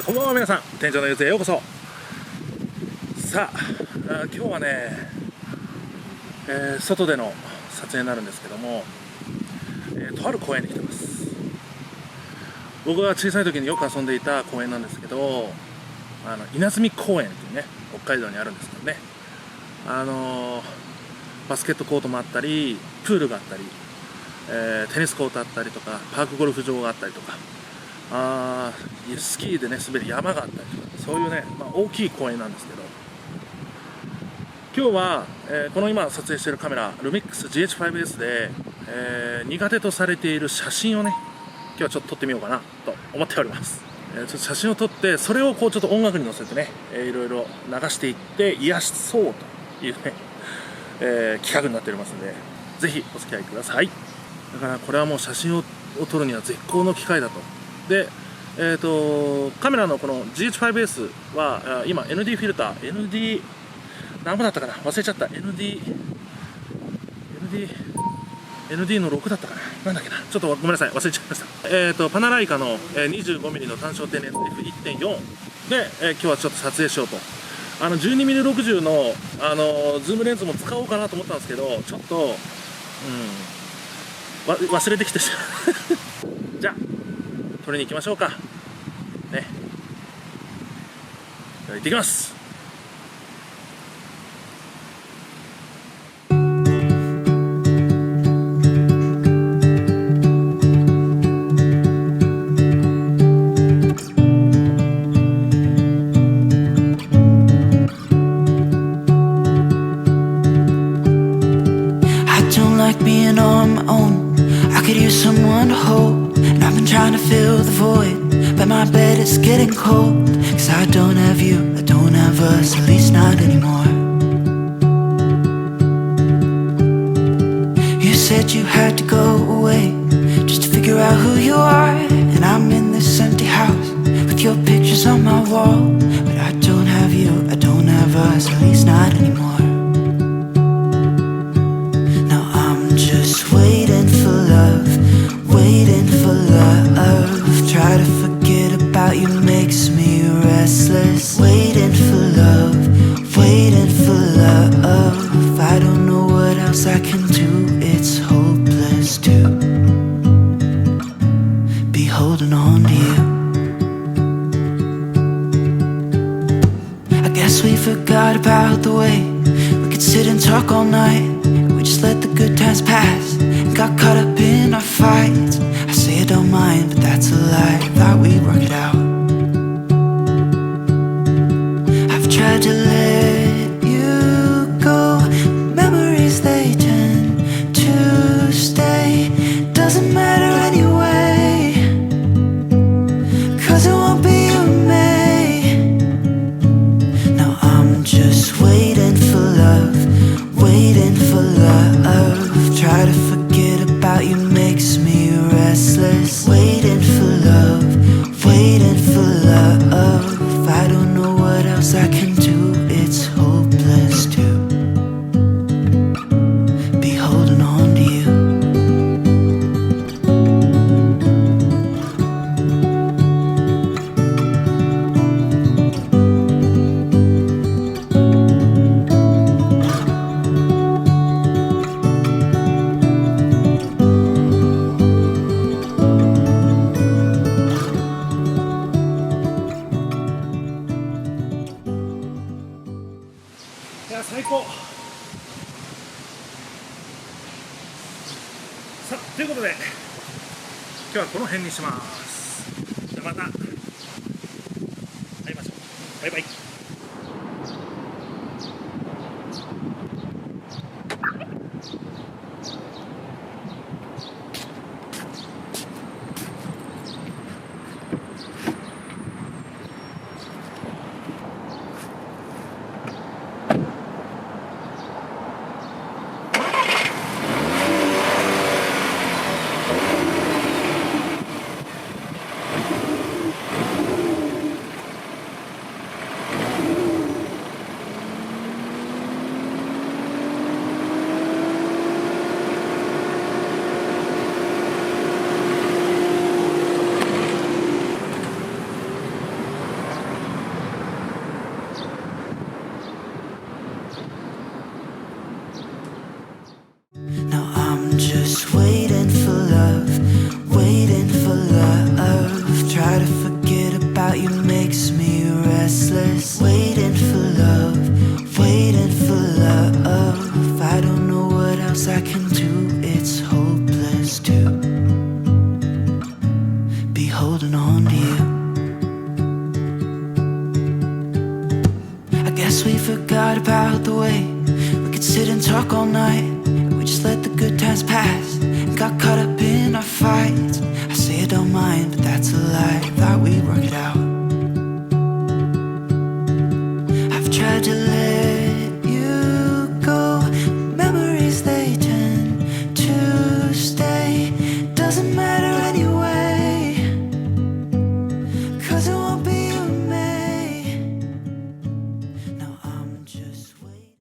こんばんは皆さん、店長のゆずへようこそ。さあ、今日はね、外での撮影になるんですけども、とある公園に来てます。僕が小さい時によく遊んでいた公園なんですけど、稲積公園っていうね、北海道にあるんですけどね、バスケットコートもあったり、プールがあったり、テニスコートあったりとか、パークゴルフ場があったりとか、スキーでね滑る山があったりとか、そういうね、大きい公園なんですけど、今日は、この今撮影しているカメラルミックス GH5S で、苦手とされている写真をね、今日はちょっと撮ってみようかなと思っております。ちょっと写真を撮って、それをこうちょっと音楽に乗せてね、いろいろ流していって癒しそうというね、企画になっておりますので、ぜひお付き合いください。だからこれはもう写真を撮るには絶好の機会だと。で、カメラのこの GH5S は今 ND フィルター ND 何本だったかな、忘れちゃった。 ND の6だったかな、なんだっけな、ちょっとごめんなさい、忘れちゃいました。パナライカの 25mm の単焦点レンズ F1.4 で、今日はちょっと撮影しようと。12mm60 の、ズームレンズも使おうかなと思ったんですけど、ちょっと忘れてきてしまうじゃあ撮りに行きましょうかね。では行ってきます。Someone to hold, and I've been trying to fill the void, but my bed is getting cold, cause I don't have you, I don't have us, at least not anymore. You said you had to go away, just to figure out who you are, and I'm in this empty house, with your pictures on my wall, but I don't have you, I don't have us, at least not anymore. Now I'm just waiting for love, waiting for love. Try to forget about you makes me restless. Waiting for love, waiting for love. I don't know what else I can do. It's hopeless to be holding on to you. I guess we forgot about the way we could sit and talk all night. We just let the good times pass and got caught up in our fights. I say I don't mind, but that's a lie. Thought we'd work it out. I've tried to let you go. Memories, they tend to stay. Doesn't matter anyway, cause it won't be you and me. Now I'm just waiting for love, waiting for love. Try to forget about you makes me restless. Waiting for love, waiting for love. I don't know what else I can do. It's hopeless to be holding on to you.最高。さあ、ということで今日はこの辺にします。じゃあまた会いましょう。バイバイ。be holding on to you. I guess we forgot about the way we could sit and talk all night. We just let the good times pass and got caught up in our fights. I say I don't mind, but that's a lie. Thought we'd work it out. I've tried to let you go. Memories, they tend to stay. Doesn't matter anyway, 'cause it